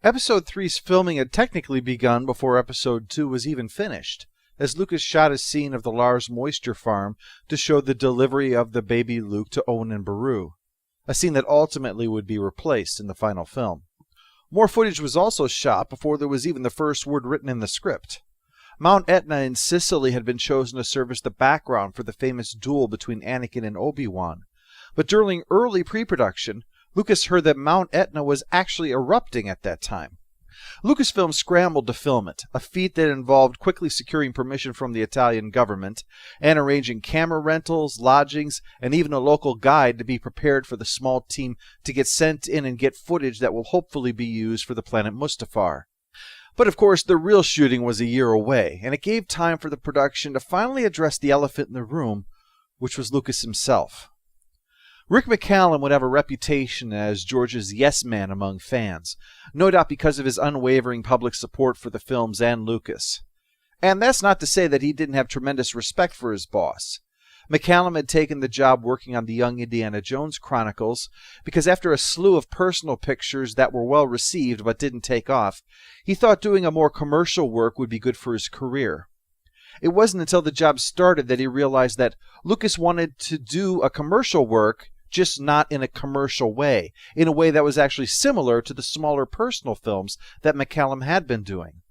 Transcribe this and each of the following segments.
Episode 3's filming had technically begun before Episode 2 was even finished, as Lucas shot a scene of the Lars moisture farm to show the delivery of the baby Luke to Owen and Beru, a scene that ultimately would be replaced in the final film. More footage was also shot before there was even the first word written in the script. Mount Etna in Sicily had been chosen to serve as the background for the famous duel between Anakin and Obi-Wan, but during early pre-production, Lucas heard that Mount Etna was actually erupting at that time. Lucasfilm scrambled to film it, a feat that involved quickly securing permission from the Italian government and arranging camera rentals, lodgings, and even a local guide to be prepared for the small team to get sent in and get footage that will hopefully be used for the planet Mustafar. But of course, the real shooting was a year away, and it gave time for the production to finally address the elephant in the room, which was Lucas himself. Rick McCallum would have a reputation as George's yes man among fans, no doubt because of his unwavering public support for the films and Lucas. And that's not to say that he didn't have tremendous respect for his boss. McCallum had taken the job working on the Young Indiana Jones Chronicles because after a slew of personal pictures that were well received but didn't take off, he thought doing a more commercial work would be good for his career. It wasn't until the job started that he realized that Lucas wanted to do a commercial work, just not in a commercial way, in a way that was actually similar to the smaller personal films that McCallum had been doing.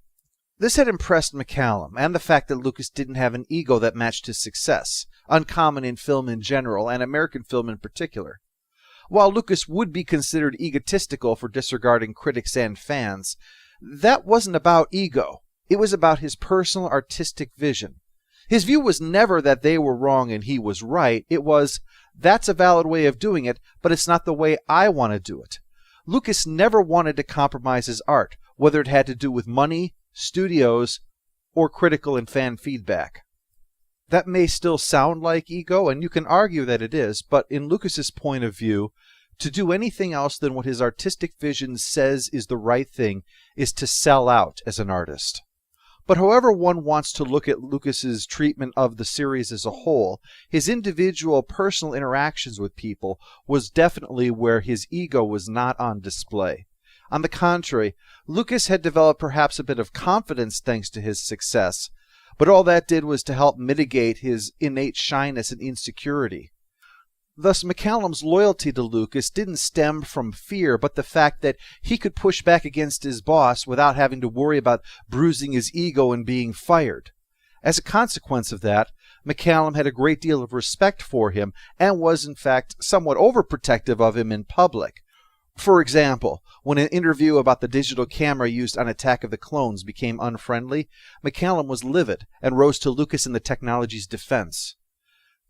This had impressed McCallum, and the fact that Lucas didn't have an ego that matched his success, uncommon in film in general and American film in particular. While Lucas would be considered egotistical for disregarding critics and fans, that wasn't about ego. It was about his personal artistic vision. His view was never that they were wrong and he was right. It was, that's a valid way of doing it, but it's not the way I want to do it. Lucas never wanted to compromise his art, whether it had to do with money, studios, or critical and fan feedback. That may still sound like ego, and you can argue that it is, but in Lucas's point of view, to do anything else than what his artistic vision says is the right thing is to sell out as an artist. But however one wants to look at Lucas's treatment of the series as a whole, his individual personal interactions with people was definitely where his ego was not on display. On the contrary, Lucas had developed perhaps a bit of confidence thanks to his success, but all that did was to help mitigate his innate shyness and insecurity. Thus, McCallum's loyalty to Lucas didn't stem from fear, but the fact that he could push back against his boss without having to worry about bruising his ego and being fired. As a consequence of that, McCallum had a great deal of respect for him and was, in fact, somewhat overprotective of him in public. For example, when an interview about the digital camera used on Attack of the Clones became unfriendly, McCallum was livid and rose to Lucas in the technology's defense.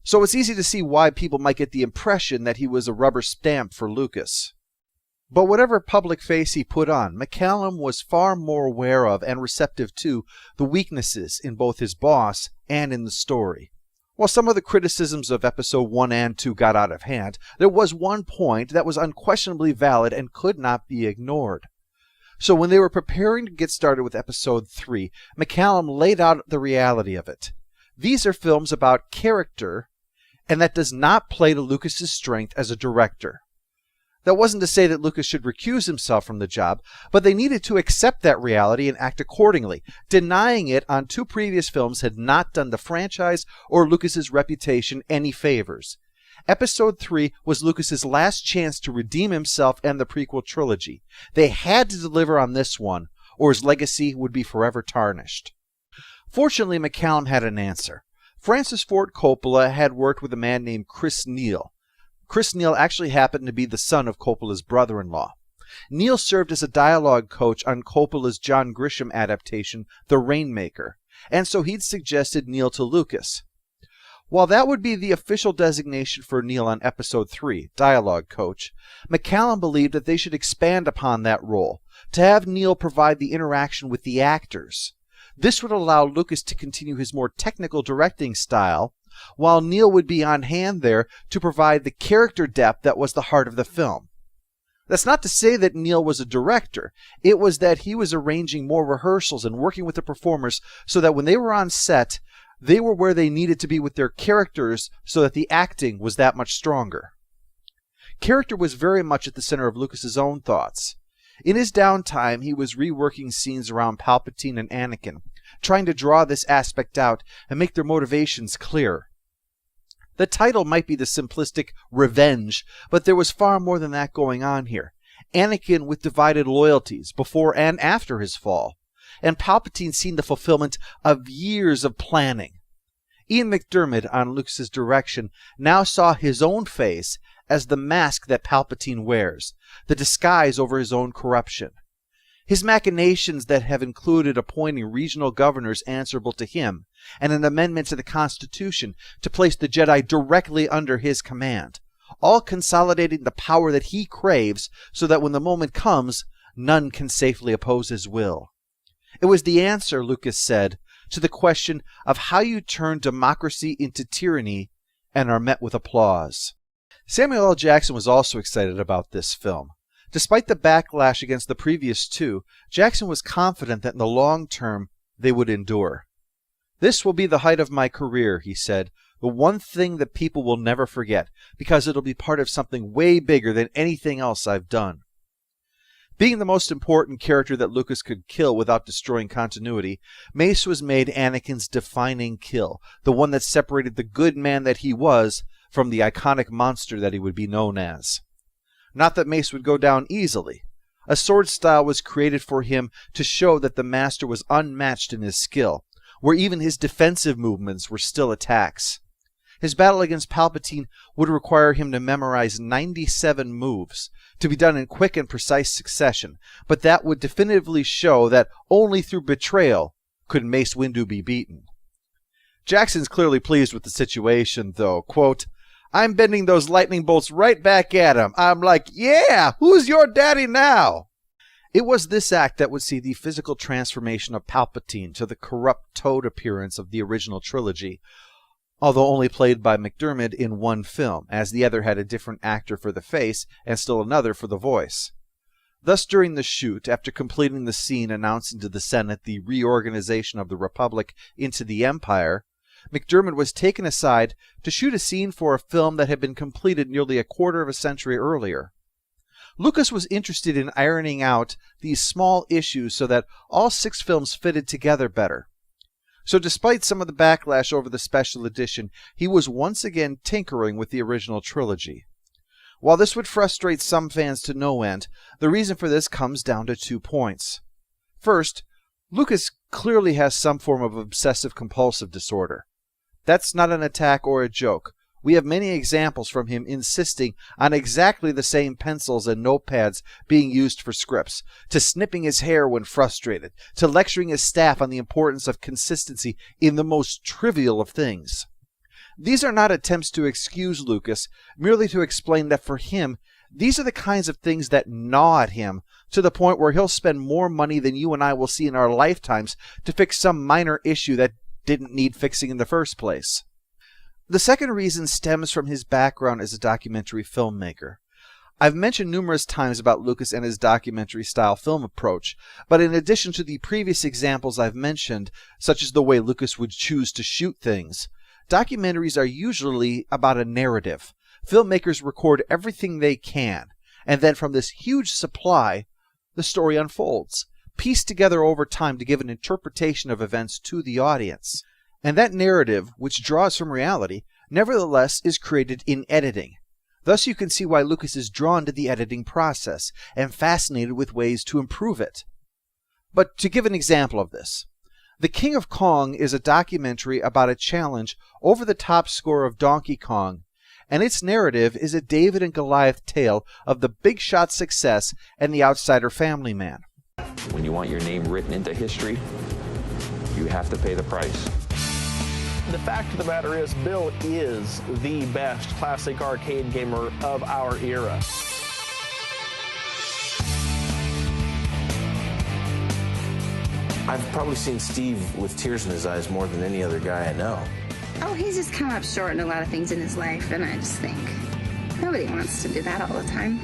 So it's easy to see why people might get the impression that he was a rubber stamp for Lucas. But whatever public face he put on, McCallum was far more aware of and receptive to the weaknesses in both his boss and in the story. While some of the criticisms of Episode 1 and 2 got out of hand, there was one point that was unquestionably valid and could not be ignored. So when they were preparing to get started with Episode 3, McCallum laid out the reality of it. These are films about character, and that does not play to Lucas's strength as a director. That wasn't to say that Lucas should recuse himself from the job, but they needed to accept that reality and act accordingly. Denying it on 2 previous films had not done the franchise or Lucas's reputation any favors. Episode 3 was Lucas's last chance to redeem himself and the prequel trilogy. They had to deliver on this one, or his legacy would be forever tarnished. Fortunately, McCallum had an answer. Francis Ford Coppola had worked with a man named Chris Neal. Chris Neal actually happened to be the son of Coppola's brother-in-law. Neal served as a dialogue coach on Coppola's John Grisham adaptation, The Rainmaker, and so he'd suggested Neal to Lucas. While that would be the official designation for Neal on Episode 3, dialogue coach, McCallum believed that they should expand upon that role, to have Neal provide the interaction with the actors. This would allow Lucas to continue his more technical directing style, while Neal would be on hand there to provide the character depth that was the heart of the film. That's not to say that Neal was a director. It was that he was arranging more rehearsals and working with the performers so that when they were on set, they were where they needed to be with their characters so that the acting was that much stronger. Character was very much at the center of Lucas's own thoughts. In his downtime, he was reworking scenes around Palpatine and Anakin, trying to draw this aspect out and make their motivations clear. The title might be the simplistic revenge, but there was far more than that going on here. Anakin with divided loyalties before and after his fall, and Palpatine seeing the fulfillment of years of planning. Ian McDiarmid, on Lucas's direction, now saw his own face as the mask that Palpatine wears, the disguise over his own corruption. His machinations that have included appointing regional governors answerable to him, and an amendment to the Constitution to place the Jedi directly under his command, all consolidating the power that he craves so that when the moment comes, none can safely oppose his will. It was the answer, Lucas said, to the question of how you turn democracy into tyranny and are met with applause. Samuel L. Jackson was also excited about this film. Despite the backlash against the previous two, Jackson was confident that in the long term they would endure. "This will be the height of my career," he said, "the one thing that people will never forget, because it'll be part of something way bigger than anything else I've done." Being the most important character that Lucas could kill without destroying continuity, Mace was made Anakin's defining kill, the one that separated the good man that he was from the iconic monster that he would be known as. Not that Mace would go down easily. A sword style was created for him to show that the master was unmatched in his skill, where even his defensive movements were still attacks. His battle against Palpatine would require him to memorize 97 moves, to be done in quick and precise succession, but that would definitively show that only through betrayal could Mace Windu be beaten. Jackson's clearly pleased with the situation, though. Quote, "I'm bending those lightning bolts right back at him. I'm like, yeah, who's your daddy now?" It was this act that would see the physical transformation of Palpatine to the corrupt toad appearance of the original trilogy, although only played by McDiarmid in one film, as the other had a different actor for the face and still another for the voice. Thus, during the shoot, after completing the scene announcing to the Senate the reorganization of the Republic into the Empire, McDiarmid was taken aside to shoot a scene for a film that had been completed nearly a quarter of a century earlier. Lucas was interested in ironing out these small issues so that all 6 films fitted together better. So despite some of the backlash over the special edition, he was once again tinkering with the original trilogy. While this would frustrate some fans to no end, the reason for this comes down to 2 points. First, Lucas clearly has some form of obsessive-compulsive disorder. That's not an attack or a joke. We have many examples from him insisting on exactly the same pencils and notepads being used for scripts, to snipping his hair when frustrated, to lecturing his staff on the importance of consistency in the most trivial of things. These are not attempts to excuse Lucas, merely to explain that for him, these are the kinds of things that gnaw at him, to the point where he'll spend more money than you and I will see in our lifetimes to fix some minor issue that didn't need fixing in the first place. The second reason stems from his background as a documentary filmmaker. I've mentioned numerous times about Lucas and his documentary-style film approach, but in addition to the previous examples I've mentioned, such as the way Lucas would choose to shoot things, documentaries are usually about a narrative. Filmmakers record everything they can, and then from this huge supply, the story unfolds, pieced together over time to give an interpretation of events to the audience. And that narrative, which draws from reality, nevertheless is created in editing. Thus you can see why Lucas is drawn to the editing process and fascinated with ways to improve it. But to give an example of this, The King of Kong is a documentary about a challenge over the top score of Donkey Kong, and its narrative is a David and Goliath tale of the big shot success and the outsider family man. When you want your name written into history, you have to pay the price. The fact of the matter is, Bill is the best classic arcade gamer of our era. I've probably seen Steve with tears in his eyes more than any other guy I know. Oh, he's just come up short in a lot of things in his life, and I just think nobody wants to do that all the time.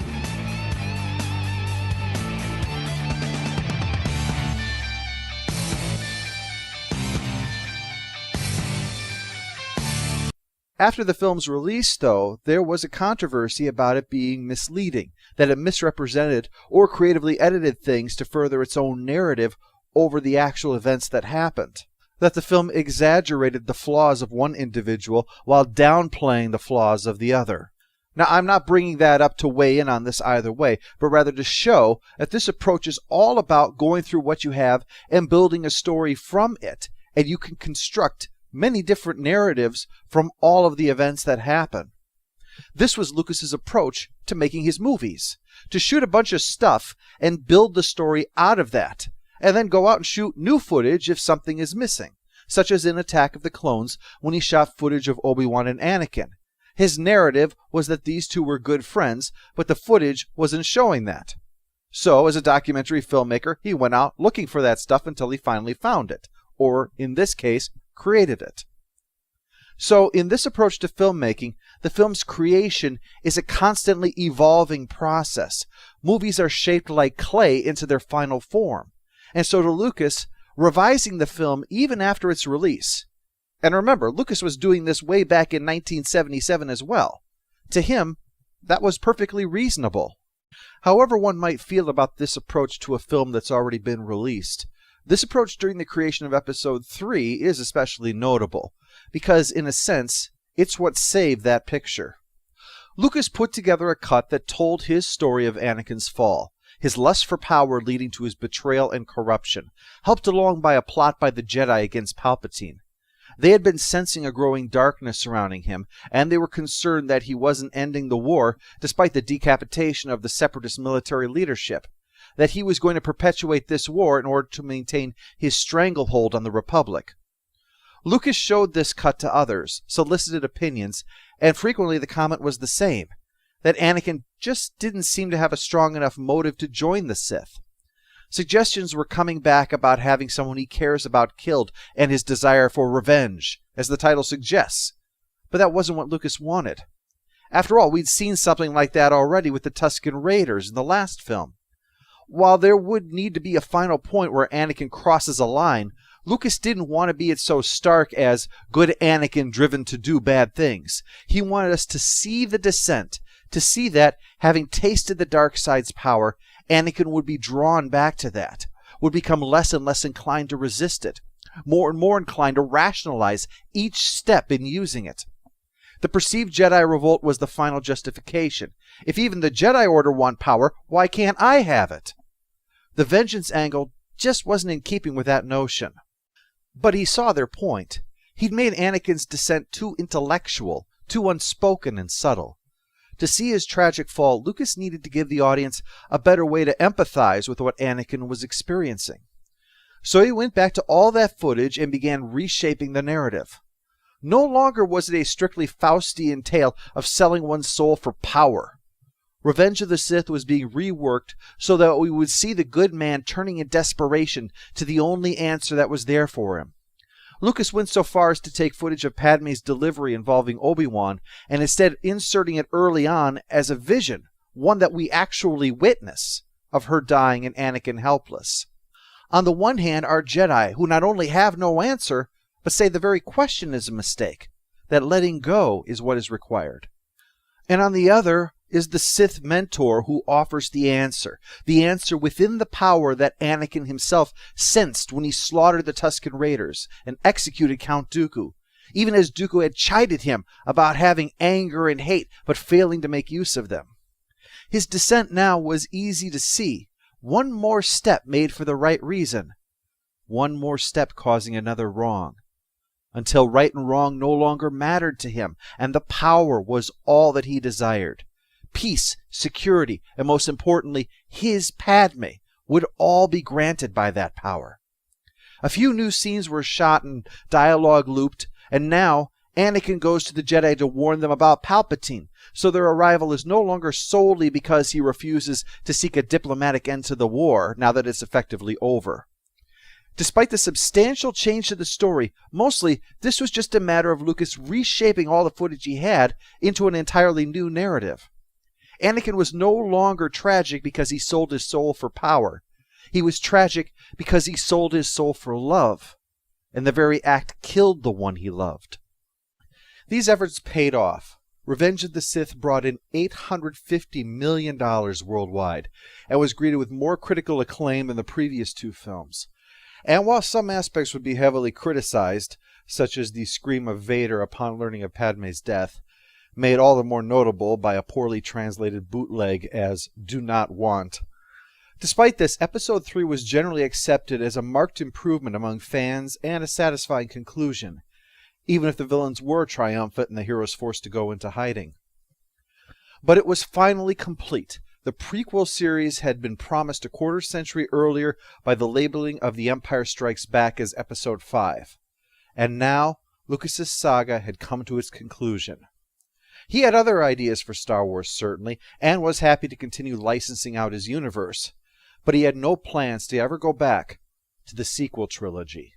After the film's release, though, there was a controversy about it being misleading, that it misrepresented or creatively edited things to further its own narrative over the actual events that happened. That the film exaggerated the flaws of one individual while downplaying the flaws of the other. Now, I'm not bringing that up to weigh in on this either way, but rather to show that this approach is all about going through what you have and building a story from it, and you can construct many different narratives from all of the events that happen. This was Lucas's approach to making his movies, to shoot a bunch of stuff and build the story out of that, and then go out and shoot new footage if something is missing, such as in Attack of the Clones when he shot footage of Obi-Wan and Anakin. His narrative was that these two were good friends, but the footage wasn't showing that. So, as a documentary filmmaker, he went out looking for that stuff until he finally found it, or, in this case, created it. So, in this approach to filmmaking, the film's creation is a constantly evolving process. Movies are shaped like clay into their final form. And so to Lucas, revising the film even after its release, and remember, Lucas was doing this way back in 1977 as well, to him, that was perfectly reasonable. However one might feel about this approach to a film that's already been released, this approach during the creation of Episode 3 is especially notable, because in a sense, it's what saved that picture. Lucas put together a cut that told his story of Anakin's fall, his lust for power leading to his betrayal and corruption, helped along by a plot by the Jedi against Palpatine. They had been sensing a growing darkness surrounding him, and they were concerned that he wasn't ending the war despite the decapitation of the Separatist military leadership, that he was going to perpetuate this war in order to maintain his stranglehold on the Republic. Lucas showed this cut to others, solicited opinions, and frequently the comment was the same, that Anakin just didn't seem to have a strong enough motive to join the Sith. Suggestions were coming back about having someone he cares about killed and his desire for revenge, as the title suggests. But that wasn't what Lucas wanted. After all, we'd seen something like that already with the Tusken Raiders in the last film. While there would need to be a final point where Anakin crosses a line, Lucas didn't want to be it so stark as good Anakin driven to do bad things. He wanted us to see the descent, to see that, having tasted the dark side's power, Anakin would be drawn back to that, would become less and less inclined to resist it, more and more inclined to rationalize each step in using it. The perceived Jedi revolt was the final justification. If even the Jedi Order want power, why can't I have it? The vengeance angle just wasn't in keeping with that notion. But he saw their point. He'd made Anakin's descent too intellectual, too unspoken and subtle. To see his tragic fall, Lucas needed to give the audience a better way to empathize with what Anakin was experiencing. So he went back to all that footage and began reshaping the narrative. No longer was it a strictly Faustian tale of selling one's soul for power. Revenge of the Sith was being reworked so that we would see the good man turning in desperation to the only answer that was there for him. Lucas went so far as to take footage of Padme's delivery involving Obi-Wan and instead inserting it early on as a vision, one that we actually witness, of her dying and Anakin helpless. On the one hand are Jedi who not only have no answer, but say the very question is a mistake, that letting go is what is required. And on the other is the Sith mentor who offers the answer within the power that Anakin himself sensed when he slaughtered the Tusken Raiders and executed Count Dooku, even as Dooku had chided him about having anger and hate but failing to make use of them. His descent now was easy to see, one more step made for the right reason, one more step causing another wrong, until right and wrong no longer mattered to him, and the power was all that he desired. Peace, security, and most importantly, his Padme would all be granted by that power. A few new scenes were shot and dialogue looped, and now Anakin goes to the Jedi to warn them about Palpatine, so their arrival is no longer solely because he refuses to seek a diplomatic end to the war now that it's effectively over. Despite the substantial change to the story, mostly this was just a matter of Lucas reshaping all the footage he had into an entirely new narrative. Anakin was no longer tragic because he sold his soul for power. He was tragic because he sold his soul for love, and the very act killed the one he loved. These efforts paid off. Revenge of the Sith brought in $850 million worldwide and was greeted with more critical acclaim than the previous two films. And while some aspects would be heavily criticized, such as the scream of Vader upon learning of Padme's death, made all the more notable by a poorly translated bootleg as "do not want," despite this, Episode 3 was generally accepted as a marked improvement among fans and a satisfying conclusion, even if the villains were triumphant and the heroes forced to go into hiding. But it was finally complete. The prequel series had been promised a quarter-century earlier by the labeling of The Empire Strikes Back as Episode 5. And now, Lucas's saga had come to its conclusion. He had other ideas for Star Wars, certainly, and was happy to continue licensing out his universe, but he had no plans to ever go back to the sequel trilogy.